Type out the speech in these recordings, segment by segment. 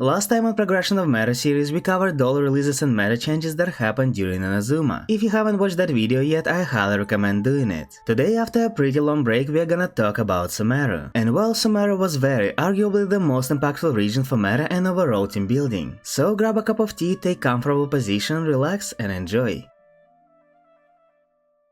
Last time on Progression of Meta series, we covered all releases and meta changes that happened during Inazuma. If you haven't watched that video yet, I highly recommend doing it. Today, after a pretty long break, we are gonna talk about Sumeru. And while Sumeru was arguably the most impactful region for meta and overall team building. So grab a cup of tea, take comfortable position, relax, and enjoy.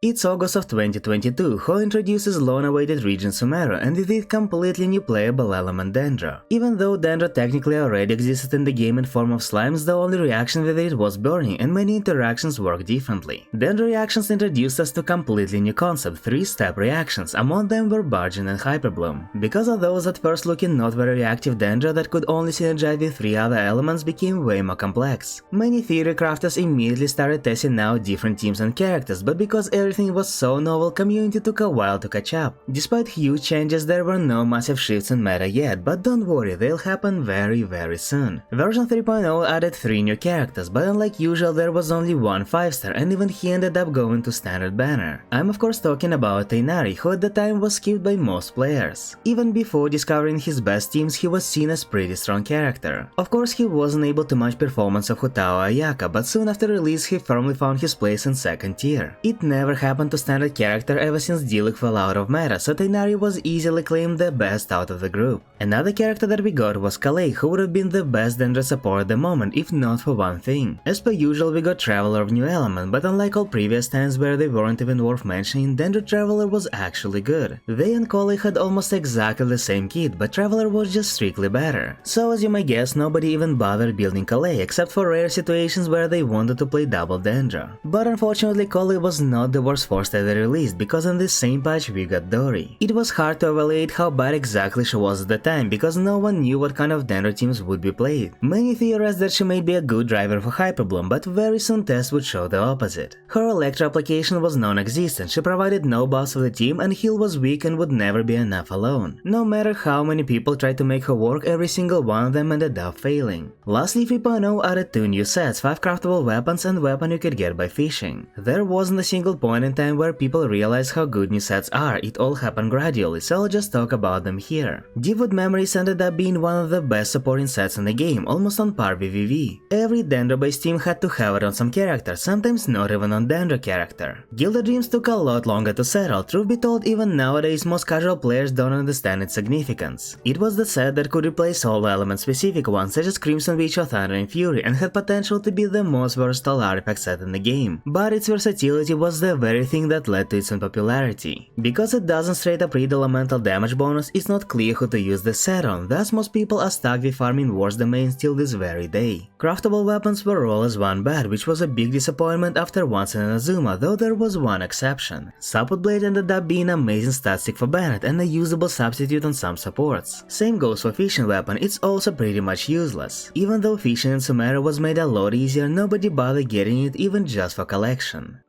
It's August of 2022, who introduces long-awaited region Sumeru and with it completely new playable element Dendro. Even though Dendro technically already existed in the game in form of slimes, the only reaction with it was burning and many interactions work differently. Dendro reactions introduced us to completely new concept, 3-step reactions, among them were Bargain and Hyperbloom. Because of those at first looking not very reactive Dendro that could only synergize with 3 other elements became way more complex. Many theory crafters immediately started testing out different teams and characters, but because everything was so novel, community took a while to catch up. Despite huge changes, there were no massive shifts in meta yet, but don't worry, they'll happen very soon. Version 3.0 added 3 new characters, but unlike usual there was only one 5-star and even he ended up going to standard banner. I'm of course talking about Tainari, who at the time was skipped by most players. Even before discovering his best teams, he was seen as pretty strong character. Of course he wasn't able to match performance of Hutao Ayaka, but soon after release he firmly found his place in second tier. It never happened to standard character ever since Diluc fell out of meta, so Tainari was easily claimed the best out of the group. Another character that we got was Kalei, who would have been the best Dendro support at the moment if not for one thing. As per usual, we got Traveler of New Element, but unlike all previous times where they weren't even worth mentioning, Dendro Traveler was actually good. They and Kalei had almost exactly the same kit, but Traveler was just strictly better. So as you might guess, nobody even bothered building Kalei except for rare situations where they wanted to play double Dendro. But unfortunately Kalei was not the worst force that they released, because in this same patch we got Dori. It was hard to evaluate how bad exactly she was at the time, because no one knew what kind of Dendro teams would be played. Many theorized that she might be a good driver for Hyperbloom, but very soon tests would show the opposite. Her Electro application was non-existent, she provided no buffs for the team and heal was weak and would never be enough alone. No matter how many people tried to make her work, every single one of them ended up failing. Lastly, 3.0 added 2 new sets, 5 craftable weapons and weapon you could get by fishing. There wasn't a single point in time where people realize how good new sets are, it all happened gradually, so I'll just talk about them here. Devout Memories ended up being one of the best supporting sets in the game, almost on par with VV. Every Dendro-based team had to have it on some character, sometimes not even on Dendro character. Gilded Dreams took a lot longer to settle, truth be told even nowadays most casual players don't understand its significance. It was the set that could replace all element specific ones such as Crimson Witch or Thunder and Fury and had potential to be the most versatile artifact set in the game, but its versatility was the very thing that led to its unpopularity. Because it doesn't straight up read elemental damage bonus, it's not clear who to use the set on, thus most people are stuck with farming War's domains till this very day. Craftable weapons were always one bad, which was a big disappointment after once in Inazuma, though there was one exception. Support Blade ended up being an amazing stat stick for Bennett and a usable substitute on some supports. Same goes for Fishing Weapon, it's also pretty much useless. Even though fishing in Sumeru was made a lot easier, nobody bothered getting it even just for collection.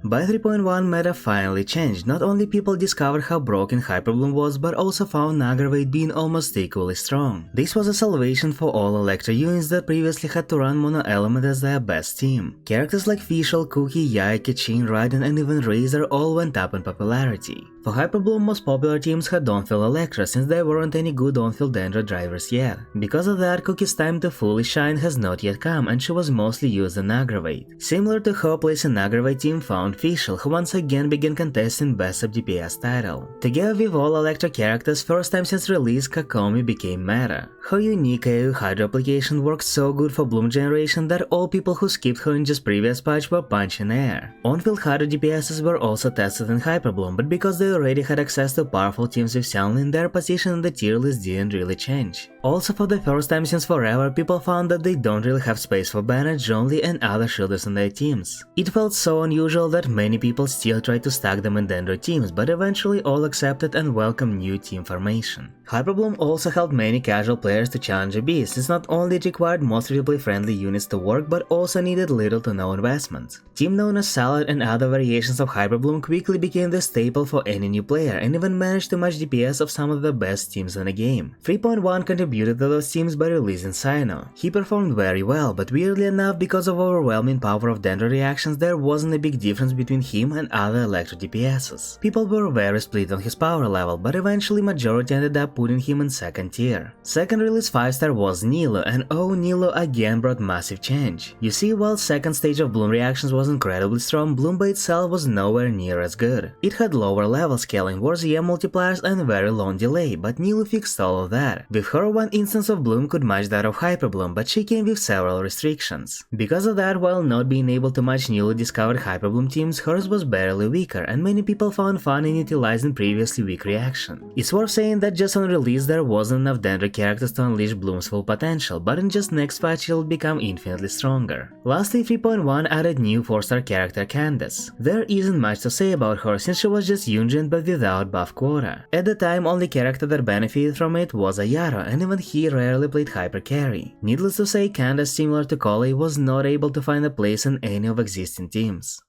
By 3.1, meta finally changed. Not only people discovered how broken Hyperbloom was, but also found Aggravate being almost equally strong. This was a salvation for all Electro units that previously had to run Mono Element as their best team. Characters like Fischl, Cookie, Yai, Kichin, Raiden and even Razor all went up in popularity. For Hyperbloom, most popular teams had on-field Electro since there weren't any good on-field Dendro drivers yet. Because of that, Cookie's time to fully shine has not yet come and she was mostly used in Aggravate. Similar to her place in Aggravate team found Fischl, who once again began contesting Best Sub DPS title. Together with all Electro characters, first time since release, Kakomi became meta. Her unique AoE Hydro application worked so good for Bloom generation that all people who skipped her in just previous patch were punching air. On-field Hydro DPSs were also tested in Hyperbloom, but because they already had access to powerful teams with Sunlin, their position in the tier list didn't really change. Also, for the first time since forever, people found that they don't really have space for Bennett, Zhongli and other shielders in their teams. It felt so unusual that many people still tried to stack them in Dendro teams, but eventually all accepted and welcomed new team formation. Hyperbloom also helped many casual players to challenge a beast, since not only it required most free-to-play friendly units to work, but also needed little to no investment. Team known as Salad and other variations of Hyperbloom quickly became the staple for any new player and even managed to match DPS of some of the best teams in the game. 3.1 contributed contributed to those teams by releasing Sino. He performed very well, but weirdly enough, because of overwhelming power of Dendro reactions, there wasn't a big difference between him and other electro DPSs. People were very split on his power level, but eventually majority ended up putting him in second tier. Second release 5-star was Nilo, and oh, Nilo again brought massive change. You see, while second stage of Bloom reactions was incredibly strong, Bloom by itself was nowhere near as good. It had lower level scaling, worse EM multipliers and very long delay, but Nilo fixed all of that. With her, one instance of Bloom could match that of Hyper Bloom, but she came with several restrictions. Because of that, while not being able to match newly discovered Hyper Bloom teams, hers was barely weaker, and many people found fun in utilizing previously weak reaction. It's worth saying that just on release there wasn't enough Dendro characters to unleash Bloom's full potential, but in just next patch she'll become infinitely stronger. Lastly, 3.1 added new 4-star character Candace. There isn't much to say about her since she was just Yunjin but without buff quota. At the time, only character that benefited from it was Ayaro, and even he rarely played hyper carry. Needless to say, Candace, similar to Collei, was not able to find a place in any of existing teams.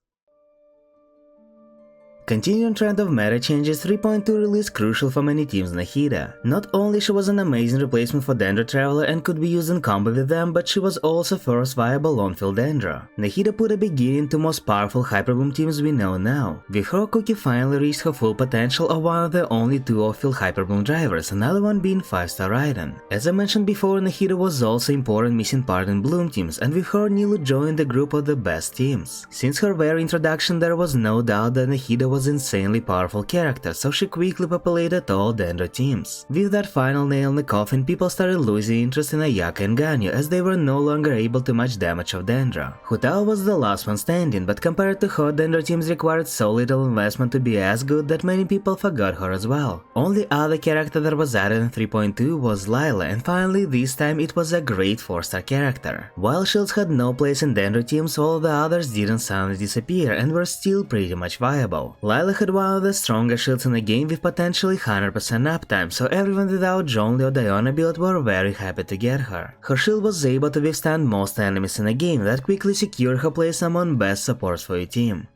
Continuing trend of meta changes, 3.2 released crucial for many teams Nahida. Not only she was an amazing replacement for Dendro Traveler and could be used in combo with them, but she was also first viable on-field Dendro. Nahida put a beginning to most powerful Hyperboom teams we know now. With her, Cookie finally reached her full potential of one of the only two off-field Hyperboom drivers, another one being 5-star Raiden. As I mentioned before, Nahida was also an important missing part in Bloom teams, and with her, Nilo joined the group of the best teams. Since her very introduction, there was no doubt that Nahida was insanely powerful character, so she quickly populated all Dendro teams. With that final nail in the coffin, people started losing interest in Ayaka and Ganyu as they were no longer able to match damage of Dendro. Hutao was the last one standing, but compared to her, Dendro teams required so little investment to be as good that many people forgot her as well. Only other character that was added in 3.2 was Lila, and finally this time it was a great 4-star character. While shields had no place in Dendro teams, all of the others didn't suddenly disappear and were still pretty much viable. Lila had one of the strongest shields in the game with potentially 100% uptime, so everyone without Zhongli or Diona build were very happy to get her. Her shield was able to withstand most enemies in the game, that quickly secured her place among best supports for your team.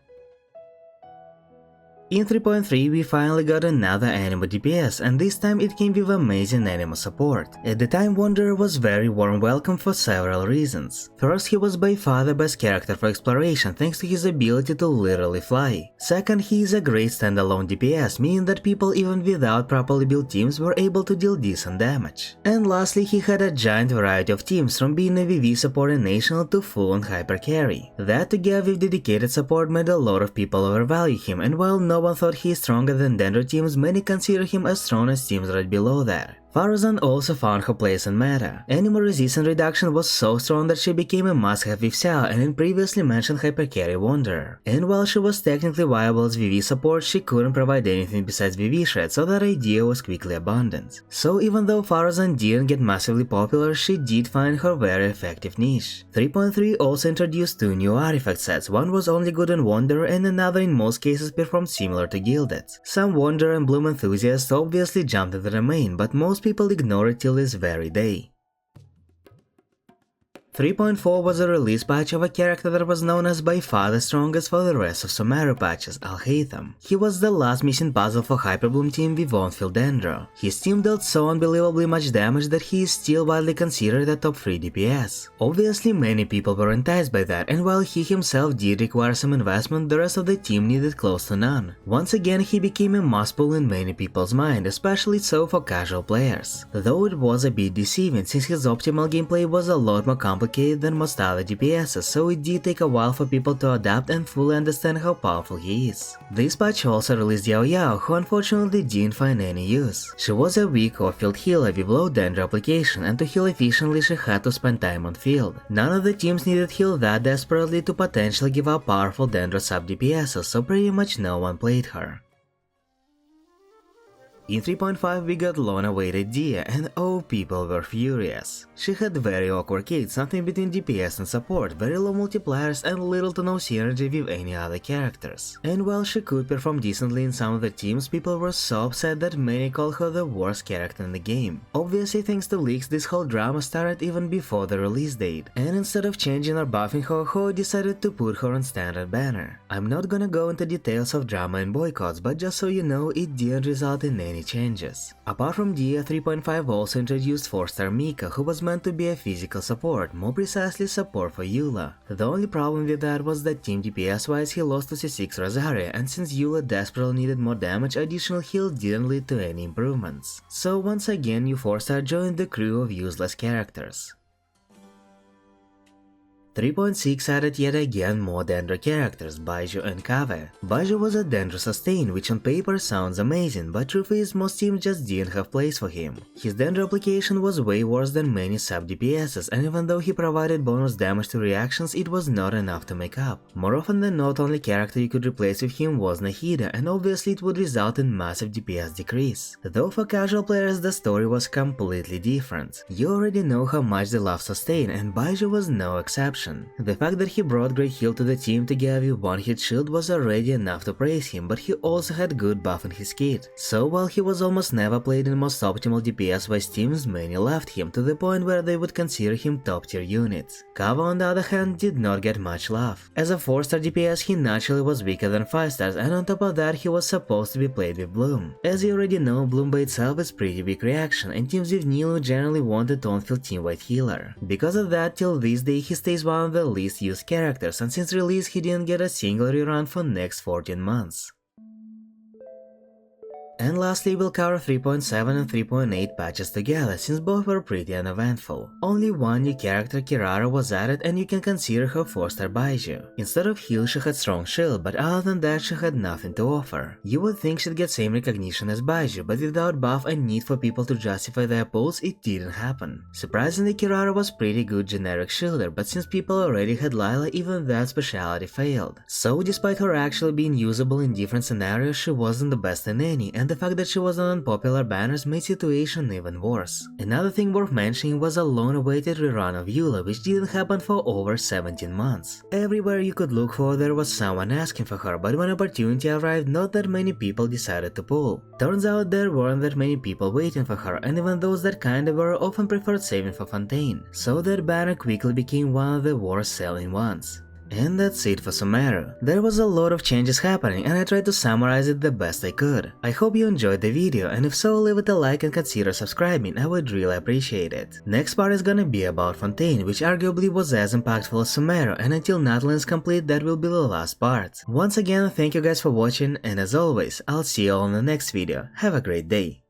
In 3.3 we finally got another Anemo DPS, and this time it came with amazing Anemo support. At the time, Wanderer was very warm welcome for several reasons. First, he was by far the best character for exploration thanks to his ability to literally fly. Second, he is a great standalone DPS, meaning that people even without properly built teams were able to deal decent damage. And lastly, he had a giant variety of teams, from being a VV support and national to full-on hyper carry. That together with dedicated support made a lot of people overvalue him, and while no one thought he is stronger than Dendro teams, many consider him as strong as teams right below that. Farazan also found her place in meta. Anemo resistance reduction was so strong that she became a must-have with Xiao and in previously mentioned hypercarry Wanderer. And while she was technically viable as VV support, she couldn't provide anything besides VV shred, so that idea was quickly abandoned. So even though Farazan didn't get massively popular, she did find her very effective niche. 3.3 also introduced two new artifact sets. One was only good on Wanderer and another in most cases performed similar to Gilded. Some Wanderer and Bloom enthusiasts obviously jumped at the main, but most people ignore it till this very day. 3.4 was a release patch of a character that was known as by far the strongest for the rest of Sumeru patches, Alhaitham. He was the last missing puzzle for Hyperbloom team with on-field Dendro. His team dealt so unbelievably much damage that he is still widely considered a top 3 DPS. Obviously many people were enticed by that, and while he himself did require some investment, the rest of the team needed close to none. Once again he became a must-pull in many people's mind, especially so for casual players. Though it was a bit deceiving since his optimal gameplay was a lot more complicated than most other DPSs, so it did take a while for people to adapt and fully understand how powerful he is. This patch also released Yao Yao, who unfortunately didn't find any use. She was a weak off-field healer with low Dendro application, and to heal efficiently she had to spend time on field. None of the teams needed heal that desperately to potentially give up powerful Dendro sub DPSs, so pretty much no one played her. In 3.5 we got long-awaited Dia, and oh, people were furious. She had very awkward kits, something between DPS and support, very low multipliers and little to no synergy with any other characters. And while she could perform decently in some of the teams, people were so upset that many called her the worst character in the game. Obviously thanks to leaks, this whole drama started even before the release date, and instead of changing or buffing her, Ho decided to put her on standard banner. I'm not gonna go into details of drama and boycotts, but just so you know, it didn't result in any many changes. Apart from Dia, 3.5 also introduced 4-star Mika, who was meant to be a physical support, more precisely support for Eula. The only problem with that was that team DPS wise he lost to C6 Rosaria, and since Eula desperately needed more damage, additional heals didn't lead to any improvements. So once again you 4-star joined the crew of useless characters. 3.6 added yet again more Dendro characters, Baiju and Kave. Baiju was a Dendro sustain, which on paper sounds amazing, but truth is most teams just didn't have place for him. His Dendro application was way worse than many sub DPSs, and even though he provided bonus damage to reactions, it was not enough to make up. More often than not, only character you could replace with him was Nahida, and obviously it would result in massive DPS decrease. Though for casual players the story was completely different. You already know how much they love sustain, and Baiju was no exception. The fact that he brought great heal to the team to give you one-hit shield was already enough to praise him, but he also had good buff in his kit. So while he was almost never played in most optimal DPS-wise teams, many loved him to the point where they would consider him top-tier unit. Kava on the other hand did not get much love. As a 4-star DPS he naturally was weaker than 5 stars, and on top of that he was supposed to be played with Bloom. As you already know, Bloom by itself is pretty weak reaction, and teams with Nilu generally want a tone-filled team-wide healer. Because of that, till this day he stays one of the least used characters, and since release he didn't get a single rerun for next 14 months. And lastly, we'll cover 3.7 and 3.8 patches together, since both were pretty uneventful. Only one new character, Kirara, was added, and you can consider her 4-star Baiju. Instead of heal, she had strong shield, but other than that she had nothing to offer. You would think she'd get same recognition as Baiju, but without buff and need for people to justify their pulls, it didn't happen. Surprisingly, Kirara was pretty good generic shielder, but since people already had Lila, even that speciality failed. So despite her actually being usable in different scenarios, she wasn't the best in any, and the fact that she was on unpopular banners made situation even worse. Another thing worth mentioning was a long-awaited rerun of Eula, which didn't happen for over 17 months. Everywhere you could look for there was someone asking for her, but when opportunity arrived, not that many people decided to pull. Turns out there weren't that many people waiting for her, and even those that kinda were often preferred saving for Fontaine, so that banner quickly became one of the worst selling ones. And that's it for Sumeru. There was a lot of changes happening, and I tried to summarize it the best I could. I hope you enjoyed the video, and if so, leave it a like and consider subscribing, I would really appreciate it. Next part is gonna be about Fontaine, which arguably was as impactful as Sumeru, and until Natlan's complete, that will be the last part. Once again, thank you guys for watching, and as always, I'll see you all in the next video. Have a great day.